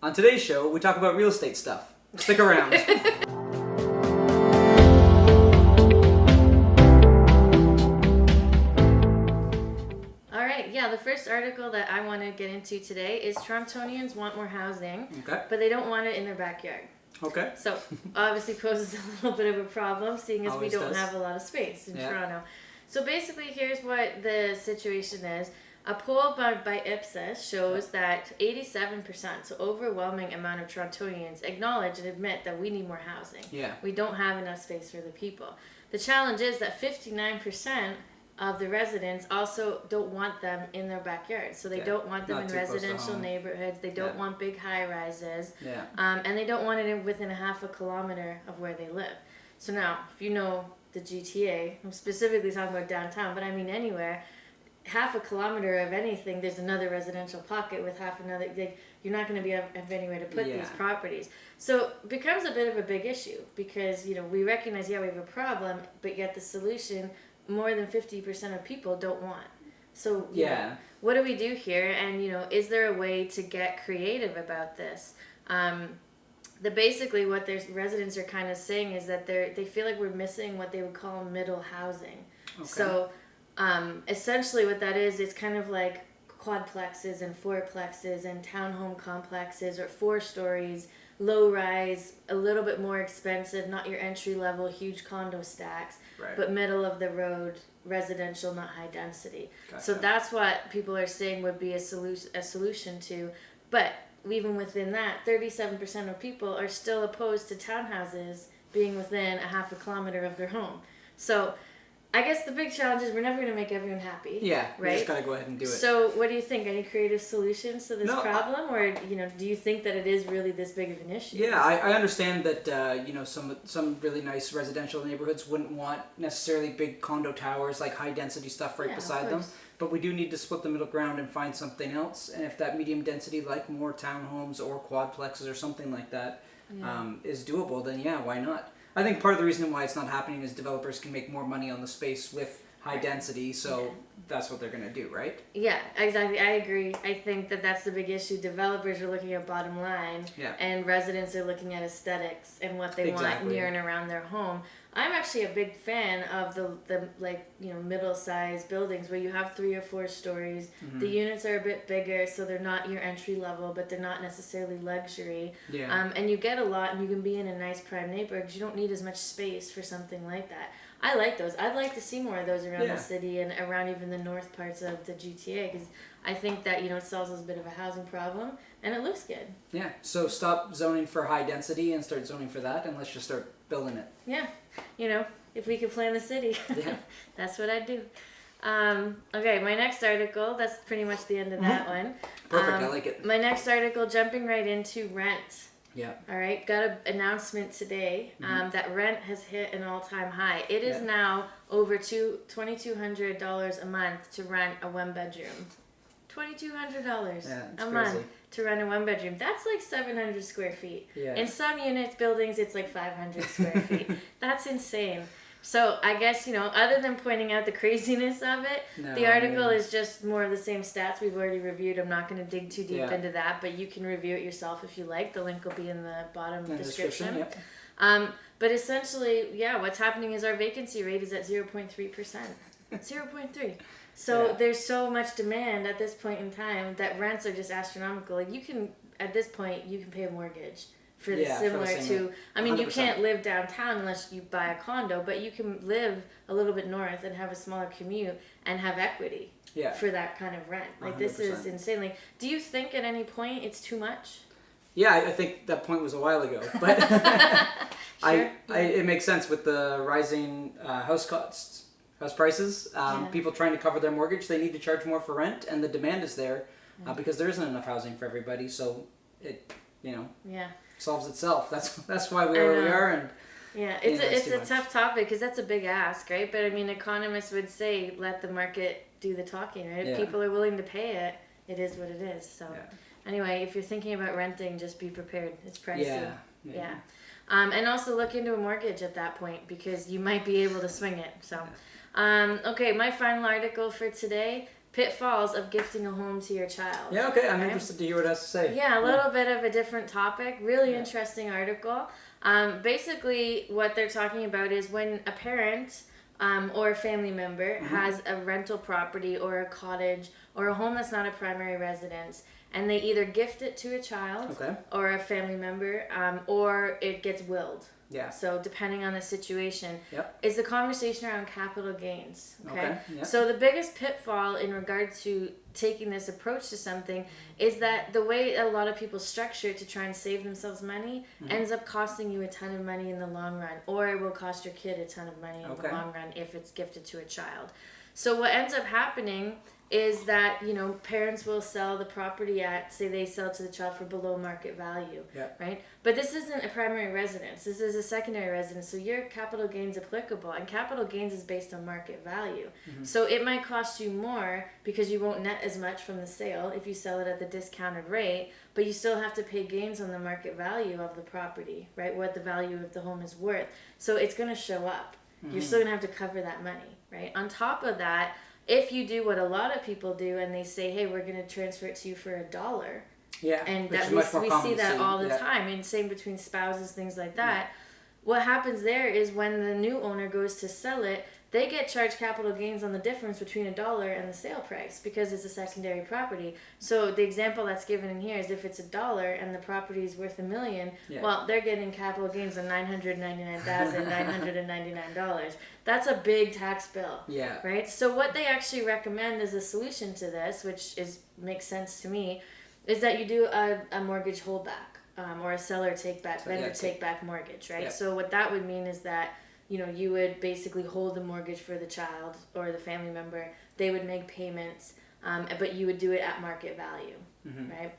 On today's show, we talk about real estate stuff. Stick around. The first article that I want to get into today is Torontonians want more housing, Okay. but they don't want it in their backyard. Okay. So, obviously poses a little bit of a problem, seeing as Always we don't does. have a lot of space in Toronto. So basically, here's what the situation is. A poll by Ep6 shows that 87%, so overwhelming amount of Torontonians, acknowledge and admit that we need more housing. Yeah. We don't have enough space for the people. The challenge is that 59% of the residents also don't want them in their backyard. So they don't want them in residential neighborhoods. They don't want big high rises. Yeah. And they don't want it within a half a kilometer of where they live. So now, if you know the GTA, I'm specifically talking about downtown, but I mean anywhere, half a kilometer of anything, there's another residential pocket with half another. You're not going to have anywhere to put these properties. So it becomes a bit of a big issue because, we recognize, we have a problem, but yet the solution, more than 50% of people don't want. So, what do we do here? And, is there a way to get creative about this? Basically what their residents are kind of saying is that they feel like we're missing what they would call middle housing. Okay. So, essentially what that is, it's kind of like quadplexes and fourplexes and townhome complexes or 4 stories, low rise, a little bit more expensive, not your entry level huge condo stacks, but middle of the road residential, not high density. Gotcha. So that's what people are saying would be a solution to. But even within that, 37% of people are still opposed to townhouses being within a half a kilometer of their home. So I guess the big challenge is we're never going to make everyone happy. Yeah, right? You just got to go ahead and do it. So what do you think? Any creative solutions to this problem? Or, do you think that it is really this big of an issue? Yeah, I understand that, some really nice residential neighborhoods wouldn't want necessarily big condo towers, like high density stuff beside them. But we do need to split the middle ground and find something else. And if that medium density, like more townhomes or quadplexes or something like that, is doable, then why not? I think part of the reason why it's not happening is developers can make more money on the space with high density, so that's what they're going to do, right? Yeah, exactly. I agree. I think that that's the big issue. Developers are looking at bottom line, and residents are looking at aesthetics and what they want near and around their home. I'm actually a big fan of the middle-sized buildings where you have 3 or 4 stories. Mm-hmm. The units are a bit bigger, so they're not your entry level, but they're not necessarily luxury. Yeah. And you get a lot, and you can be in a nice prime neighborhood because you don't need as much space for something like that. I like those. I'd like to see more of those around the city and around even the north parts of the GTA because I think that, it solves a bit of a housing problem and it looks good. Yeah. So stop zoning for high density and start zoning for that, and let's just start building it. Yeah. If we could plan the city, that's what I'd do. Okay, my next article, that's pretty much the end of that one. Perfect, I like it. My next article, jumping right into rent. Yeah. All right, got an announcement today that rent has hit an all-time high. It is now over $2,200 a month to rent a 1-bedroom. $2,200 a month to rent a 1-bedroom. That's like 700 square feet. Yeah. In some buildings, it's like 500 square feet. That's insane. So I guess, other than pointing out the craziness of it, the article is just more of the same stats we've already reviewed. I'm not going to dig too deep into that, but you can review it yourself if you like. The link will be in the bottom description. Yep. But essentially, what's happening is our vacancy rate is at 0.3%. 0.3. So there's so much demand at this point in time that rents are just astronomical. Like at this point, you can pay a mortgage. For similar to, I mean, 100%. You can't live downtown unless you buy a condo, but you can live a little bit north and have a smaller commute and have equity for that kind of rent. Like 100%. This is insanely. Do you think at any point it's too much? Yeah, I think that point was a while ago, but it makes sense with the rising house prices. People trying to cover their mortgage, they need to charge more for rent, and the demand is there because there isn't enough housing for everybody. So it, solves itself. That's why we are where we are, and it's a tough topic because that's a big ask, right? But I mean, economists would say let the market do the talking, right? If people are willing to pay it, it is what it is. So anyway, if you're thinking about renting, just be prepared. It's pricey. Yeah. And also look into a mortgage at that point because you might be able to swing it. So, okay, my final article for today. pitfalls of gifting a home to your child. Yeah, okay. I'm interested to hear what it has to say. Yeah, a little bit of a different topic. Really interesting article. Basically, what they're talking about is when a parent or a family member has a rental property or a cottage or a home that's not a primary residence, and they either gift it to a child or a family member, or it gets willed. Yeah. So depending on the situation, is the conversation around capital gains. Okay. Yep. So the biggest pitfall in regard to taking this approach to something is that the way a lot of people structure it to try and save themselves money ends up costing you a ton of money in the long run, or it will cost your kid a ton of money in the long run if it's gifted to a child. So what ends up happening is that, you know, parents will sell the property at, say they sell to the child for below market value, right? But this isn't a primary residence. This is a secondary residence. So your capital gains applicable, and capital gains is based on market value. So it might cost you more because you won't net as much from the sale if you sell it at the discounted rate, but you still have to pay gains on the market value of the property, right? What the value of the home is worth. So it's going to show up. You're still going to have to cover that money, right? On top of that, if you do what a lot of people do and they say, hey, we're going to transfer it to you for $1. Yeah. And that we see that all the time, and same between spouses, things like that. What happens there is when the new owner goes to sell it, they get charged capital gains on the difference between $1 and the sale price because it's a secondary property. So the example that's given in here is if it's $1 and the property is worth $1 million, well, they're getting capital gains of $999,999. That's a big tax bill. Yeah. Right? So what they actually recommend as a solution to this, which makes sense to me, is that you do a mortgage holdback or a seller vendor take back mortgage, right? Yep. So what that would mean is that, you know, you would basically hold the mortgage for the child or the family member. They would make payments, but you would do it at market value, right?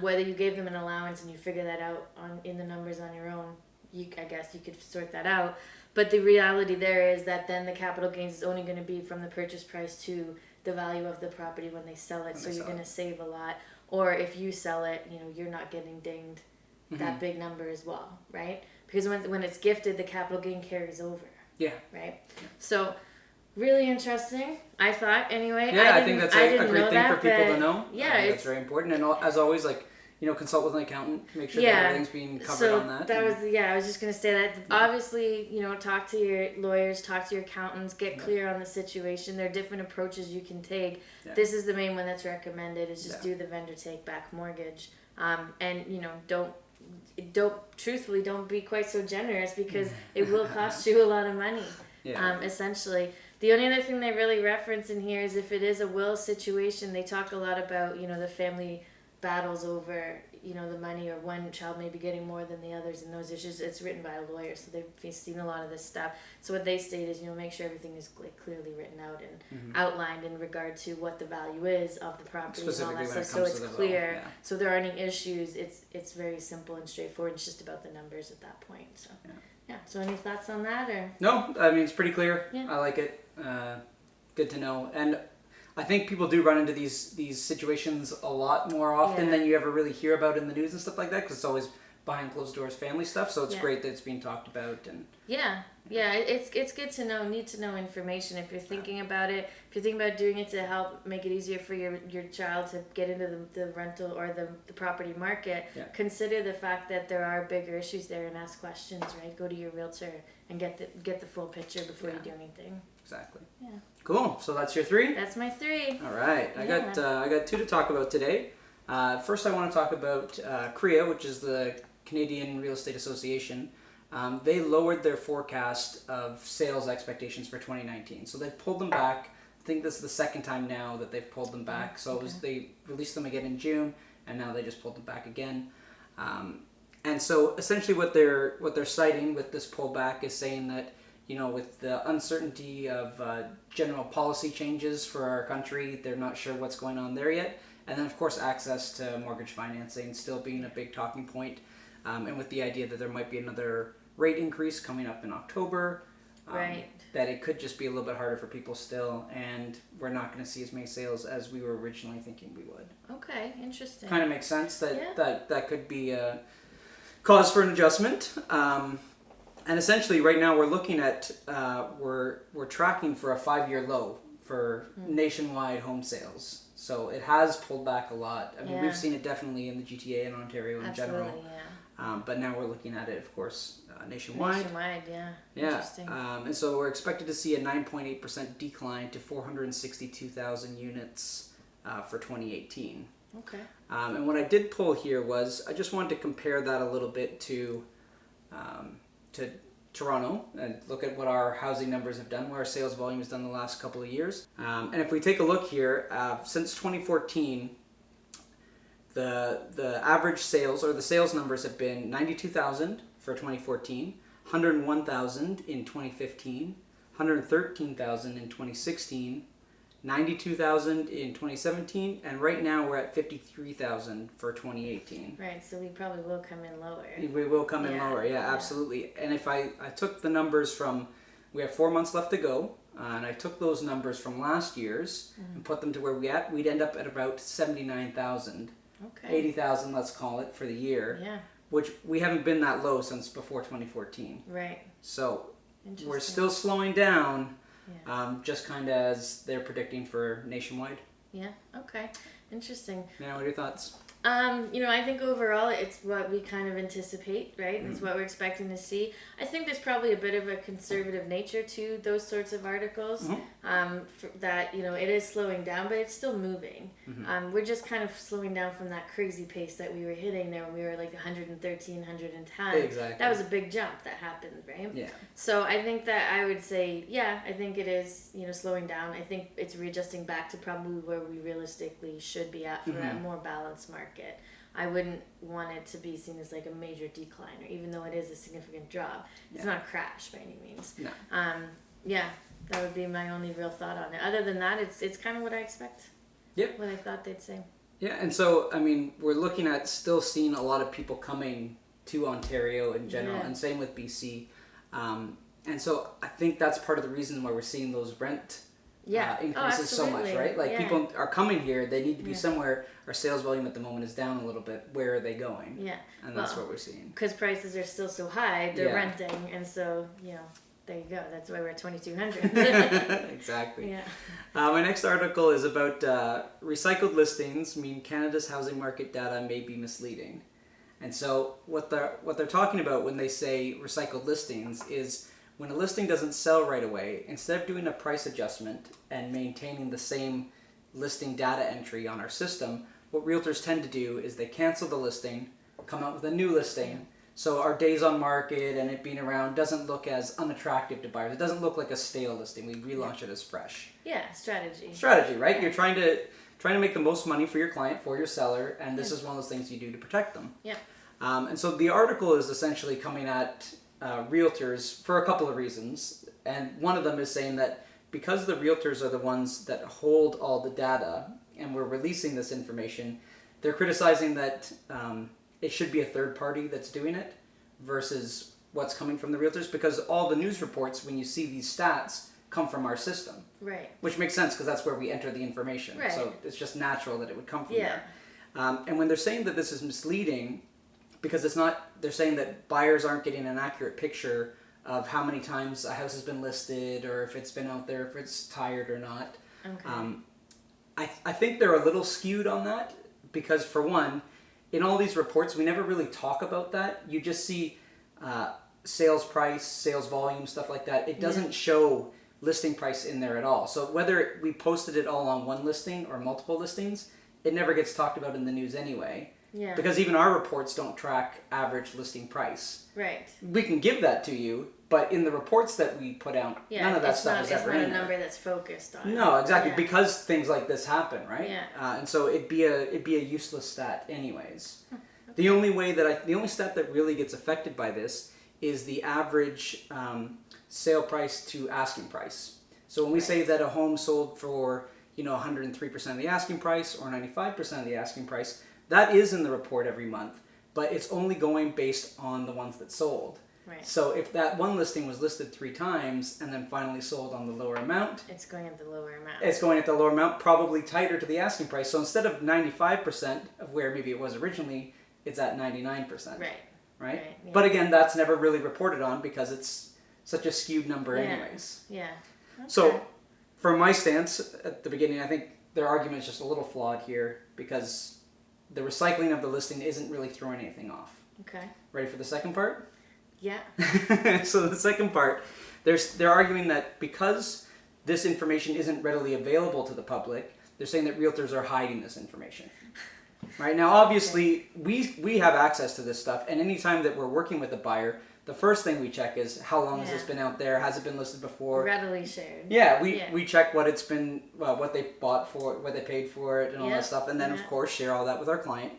Whether you gave them an allowance and you figure that out in the numbers on your own, I guess you could sort that out. But the reality there is that then the capital gains is only going to be from the purchase price to the value of the property when they sell it. So you're going to save a lot. Or if you sell it, you know, you're not getting dinged that big number as well, right? Because when it's gifted, the capital gain carries over. Yeah. Right? Yeah. So, really interesting, I thought, anyway. Yeah, I think that's a great thing for people to know. Yeah. That's very important. And as always, like, you know, consult with an accountant, make sure that everything's being covered on that. I was just going to say that. Obviously, you know, talk to your lawyers, talk to your accountants, get clear on the situation. There are different approaches you can take. Yeah. This is the main one that's recommended, is just do the vendor take back mortgage. And, you know, don't be quite so generous because it will cost you a lot of money, essentially. The only other thing they really reference in here is if it is a will situation, they talk a lot about, you know, the family battles over, you know, the money or one child may be getting more than the others in those issues. It's written by a lawyer, so they've seen a lot of this stuff. So what they state is, you know, make sure everything is clearly written out and outlined in regard to what the value is of the property and all that stuff. So it's clear. Yeah. So if there are any issues, it's very simple and straightforward. It's just about the numbers at that point. So yeah. So any thoughts on that or? No, I mean it's pretty clear. Yeah. I like it. Good to know. And I think people do run into these situations a lot more often than you ever really hear about in the news and stuff like that, because it's always behind closed doors family stuff. So it's great that it's being talked about. And it's good to know, need to know information if you're thinking about it. If you're thinking about doing it to help make it easier for your child to get into the rental or the property market, consider the fact that there are bigger issues there and ask questions. Right, go to your realtor and get the full picture before you do anything. Exactly. Yeah. Cool. So that's your 3? That's my 3. All right. I got 2 to talk about today. First, I want to talk about CREA, which is the Canadian Real Estate Association. They lowered their forecast of sales expectations for 2019. So they've pulled them back. I think this is the second time now that they've pulled them back. So they released them again in June, and now they just pulled them back again. And so essentially what they're citing with this pullback is saying that, you know, with the uncertainty of general policy changes for our country, they're not sure what's going on there yet. And then, of course, access to mortgage financing still being a big talking point. And with the idea that there might be another rate increase coming up in October, that it could just be a little bit harder for people still, and we're not going to see as many sales as we were originally thinking we would. Okay, interesting. Kind of makes sense that could be a cause for an adjustment. And essentially, right now we're looking at we're tracking for a 5-year low for nationwide home sales. So it has pulled back a lot. I mean, we've seen it definitely in the GTA and Ontario in general. But now we're looking at it, of course, nationwide. Nationwide, yeah. Yeah. Interesting. And so we're expected to see a 9.8% decline to 462,000 units for 2018. Okay. And what I did pull here was I just wanted to compare that a little bit to Toronto and look at what our housing numbers have done, what our sales volume has done the last couple of years. And if we take a look here, since 2014, the average sales or the sales numbers have been 92,000 for 2014, 101,000 in 2015, 113,000 in 2016, 92,000 in 2017, and right now we're at 53,000 for 2018. Right, so we probably will come in lower. We will come in lower, absolutely. And if I took the numbers from, we have 4 months left to go, and I took those numbers from last year's and put them to where we'd end up at about 79,000. Okay. 80,000, let's call it, for the year. Yeah. Which we haven't been that low since before 2014. Right. So we're still slowing down, just kind of as they're predicting for nationwide. Yeah. Okay. Interesting. Now, what are your thoughts? I think overall it's what we kind of anticipate, right? It's what we're expecting to see. I think there's probably a bit of a conservative nature to those sorts of articles. That, it is slowing down, but it's still moving. We're just kind of slowing down from that crazy pace that we were hitting there when we were like 113, 110. Exactly. That was a big jump that happened, right? Yeah. So I think that I would say, I think it is, slowing down. I think it's readjusting back to probably where we realistically should be at for a more balanced market. I wouldn't want it to be seen as like a major decline, or even though it is a significant drop, it's not a crash by any means. No. That would be my only real thought on it. Other than that, it's kind of what I expect. Yep. What I thought they'd say. Yeah, and so I mean, we're looking at still seeing a lot of people coming to Ontario in general, and same with BC. And so I think that's part of the reason why we're seeing those rent increases so much, right? Like people are coming here, they need to be somewhere. Our sales volume at the moment is down a little bit. Where are they going? Yeah. And that's what we're seeing. Because prices are still so high, they're renting, and so, there you go. That's why we're at 2,200. Exactly. Yeah. My next article is about recycled listings mean Canada's housing market data may be misleading. And so what they're talking about when they say recycled listings is when a listing doesn't sell right away, instead of doing a price adjustment and maintaining the same listing data entry on our system, what realtors tend to do is they cancel the listing, come out with a new listing, so our days on market and it being around doesn't look as unattractive to buyers. It doesn't look like a stale listing. We relaunch it as fresh. Yeah, strategy. Strategy, right? Yeah. You're trying to make the most money for your client, for your seller, and this is one of those things you do to protect them. Yeah. And so the article is essentially coming at realtors for a couple of reasons, and one of them is saying that because the realtors are the ones that hold all the data and we're releasing this information, they're criticizing that it should be a third party that's doing it versus what's coming from the realtors, because all the news reports, when you see these stats, come from our system. Right. Which makes sense because that's where we enter the information. Right. So it's just natural that it would come from there. And when they're saying that this is misleading, because it's not, they're saying that buyers aren't getting an accurate picture of how many times a house has been listed, or if it's been out there, if it's tired or not. Okay. I think they're a little skewed on that because, for one, in all these reports, we never really talk about that. You just see sales price, sales volume, stuff like that. It doesn't show listing price in there at all. So whether we posted it all on one listing or multiple listings, it never gets talked about in the news anyway. Yeah. Because even our reports don't track average listing price. Right. We can give that to you, but in the reports that we put out, none of that stuff is ever in there. It's not a number that's focused on. No, exactly, because things like this happen, right? Yeah. And so it'd be a useless stat anyways. Okay. The only stat that really gets affected by this is the average sale price to asking price. So when we say that a home sold for 103% of the asking price or 95% of the asking price, that is in the report every month, but it's only going based on the ones that sold. Right. So if that one listing was listed 3 times and then finally sold on the lower amount, it's going at the lower amount. It's going at the lower amount, probably tighter to the asking price. So instead of 95% of where maybe it was originally, it's at 99%. Right? Yeah. But again, that's never really reported on because it's such a skewed number anyways. Yeah. Okay. So from my stance at the beginning, I think their argument is just a little flawed here because the recycling of the listing isn't really throwing anything off. Okay. Ready for the second part? Yeah. So the second part, they're arguing that because this information isn't readily available to the public, they're saying that realtors are hiding this information. Right now, obviously, we have access to this stuff, and anytime that we're working with a buyer, the first thing we check is how long has this been out there? Has it been listed before? Readily shared. Yeah, we check what it's been, what they bought for it, what they paid for it, and all that stuff, and then of course share all that with our client.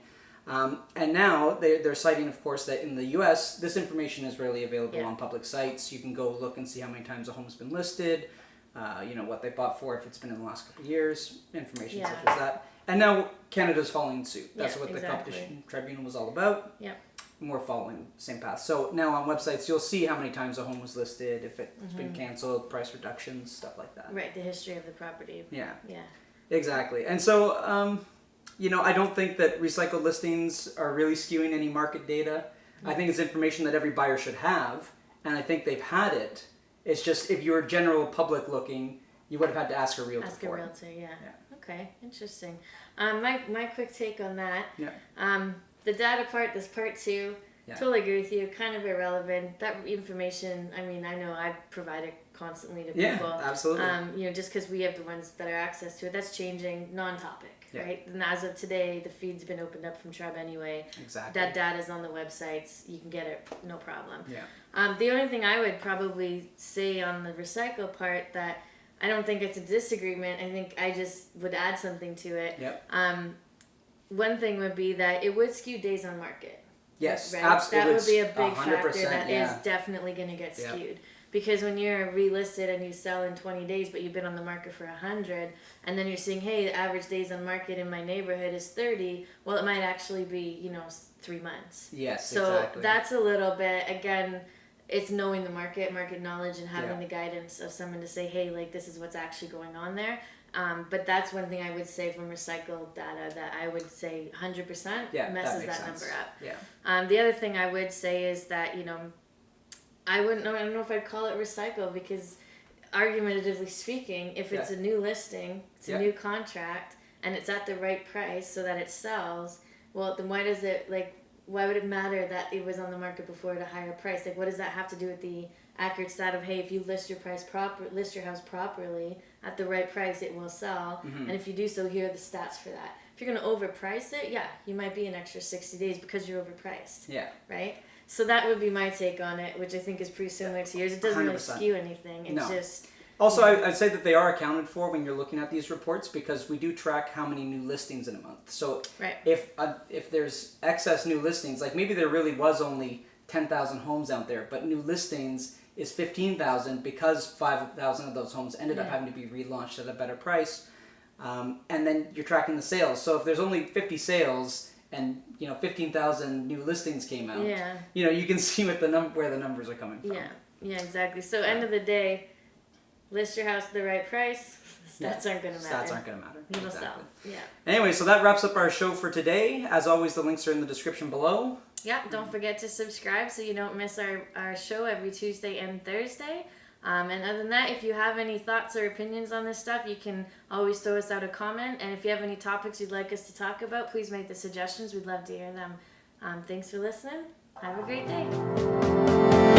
And now they're citing, of course, that in the U.S. this information is readily available on public sites. You can go look and see how many times a home's been listed, what they bought for, if it's been in the last couple of years, information such as that. And now Canada's following suit. That's what the Competition Tribunal was all about. Yep. And we're following the same path. So now on websites, you'll see how many times a home was listed, if it's been canceled, price reductions, stuff like that. Right, the history of the property. Yeah. Yeah. Exactly. And so, I don't think that recycled listings are really skewing any market data. I think it's information that every buyer should have, and I think they've had it. It's just if you're general public looking, you would have had to ask a realtor for it. Ask a realtor, yeah. Okay, interesting. My quick take on that. Yeah. The data part, this part 2, totally agree with you. Kind of irrelevant. That information, I mean, I know I provide it constantly to people. Yeah, absolutely. Just because we have the ones that are access to it, that's changing non-topic, right? And as of today, the feed's been opened up from Treb anyway. Exactly. That data's on the websites. You can get it, no problem. Yeah. The only thing I would probably say on the recycle part that I don't think it's a disagreement. I think I just would add something to it. Yep. One thing would be that it would skew days on market. Yes, right? absolutely. That would be a big factor that is yeah. definitely going to get skewed. Because when you're relisted and you sell in 20 days, but you've been on the market for 100, and then you're seeing, hey, the average days on market in my neighborhood is 30, well, it might actually be, 3 months. Yes, so exactly. That's a little bit, again, it's knowing the market knowledge, and having the guidance of someone to say, hey, like, this is what's actually going on there. But that's one thing I would say from recycled data that I would say 100% messes that number up. Yeah. The other thing I would say is that, I don't know if I'd call it recycle, because argumentatively speaking, if it's a new listing, it's a new contract, and it's at the right price so that it sells, well, then why would it matter that it was on the market before at a higher price? Like, what does that have to do with the accurate stat of, hey, if you list your your house properly at the right price, it will sell. Mm-hmm. And if you do so, here are the stats for that. If you're going to overprice it, you might be an extra 60 days because you're overpriced. Yeah. Right? So that would be my take on it, which I think is pretty similar to yours. It doesn't 100%. really skew anything. It's just... Also, I'd say that they are accounted for when you're looking at these reports, because we do track how many new listings in a month. So if there's excess new listings, like maybe there really was only 10,000 homes out there, but new listings is 15,000 because 5,000 of those homes ended up having to be relaunched at a better price. And then you're tracking the sales. So if there's only 50 sales and 15,000 new listings came out, you can see where the numbers are coming from. Yeah, exactly. So end of the day, list your house at the right price. Stats aren't going to matter. Stats aren't going to matter. It'll sell. Yeah. Anyway, so that wraps up our show for today. As always, the links are in the description below. Yeah, don't forget to subscribe so you don't miss our show every Tuesday and Thursday. And other than that, if you have any thoughts or opinions on this stuff, you can always throw us out a comment. And if you have any topics you'd like us to talk about, please make the suggestions. We'd love to hear them. Thanks for listening. Have a great day.